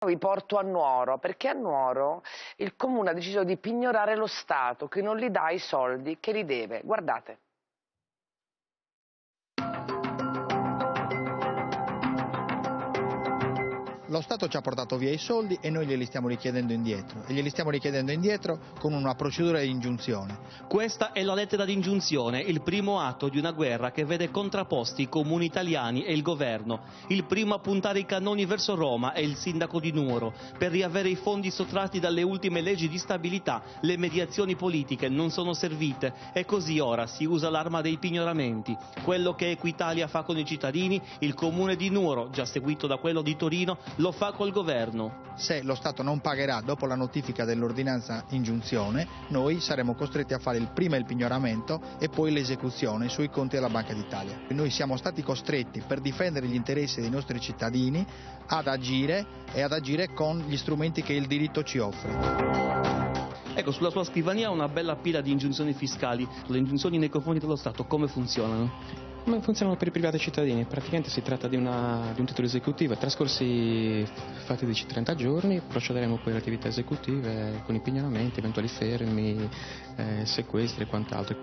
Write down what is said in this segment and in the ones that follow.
Vi porto a Nuoro, perché a Nuoro il comune ha deciso di pignorare lo Stato, che non gli dà i soldi che li deve. Guardate. Lo Stato ci ha portato via i soldi e noi glieli stiamo richiedendo indietro. E glieli stiamo richiedendo indietro con una procedura di ingiunzione. Questa è la lettera di ingiunzione, il primo atto di una guerra che vede contrapposti i comuni italiani e il governo. Il primo a puntare i cannoni verso Roma è il sindaco di Nuoro. Per riavere i fondi sottratti dalle ultime leggi di stabilità, le mediazioni politiche non sono servite e così ora si usa l'arma dei pignoramenti. Quello che Equitalia fa con i cittadini, il comune di Nuoro, già seguito da quello di Torino, lo fa col governo. Se lo Stato non pagherà dopo la notifica dell'ordinanza ingiunzione, noi saremo costretti a fare prima il pignoramento e poi l'esecuzione sui conti della Banca d'Italia. Noi siamo stati costretti, per difendere gli interessi dei nostri cittadini, ad agire con gli strumenti che il diritto ci offre. Ecco, sulla sua scrivania una bella pila di ingiunzioni fiscali. Le ingiunzioni nei confronti dello Stato come funzionano? Come funzionano per i privati cittadini? Praticamente si tratta di un titolo esecutivo. Trascorsi fatidici 30 giorni procederemo poi alle attività esecutive con i pignoramenti, eventuali fermi, sequestri e quant'altro.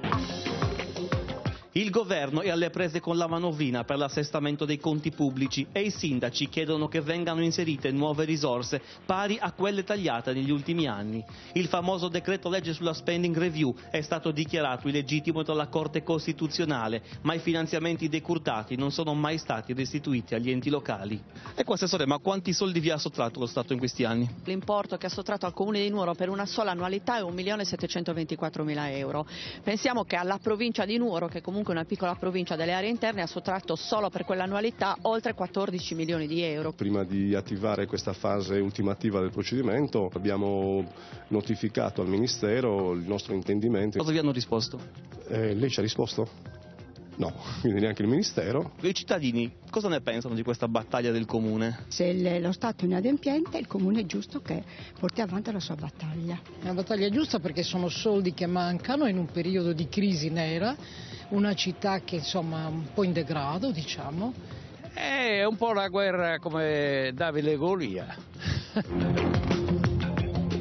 Il governo è alle prese con la manovrina per l'assestamento dei conti pubblici e i sindaci chiedono che vengano inserite nuove risorse pari a quelle tagliate negli ultimi anni. Il famoso decreto legge sulla spending review è stato dichiarato illegittimo dalla Corte Costituzionale, ma i finanziamenti decurtati non sono mai stati restituiti agli enti locali. Ecco, assessore, ma quanti soldi vi ha sottratto lo Stato in questi anni? L'importo che ha sottratto al Comune di Nuoro per una sola annualità è 1.724.000 euro. Pensiamo che alla provincia di Nuoro, che comunque una piccola provincia delle aree interne, ha sottratto solo per quell'annualità oltre 14 milioni di euro. Prima di attivare questa fase ultimativa del procedimento abbiamo notificato al Ministero il nostro intendimento. Cosa vi hanno risposto? Lei ci ha risposto? No, quindi neanche il Ministero. I cittadini cosa ne pensano di questa battaglia del Comune? Se lo Stato è inadempiente, il Comune è giusto che porti avanti la sua battaglia. È una battaglia giusta perché sono soldi che mancano in un periodo di crisi nera, una città che insomma un po' in degrado, diciamo. È un po' una guerra come Davide e Golia.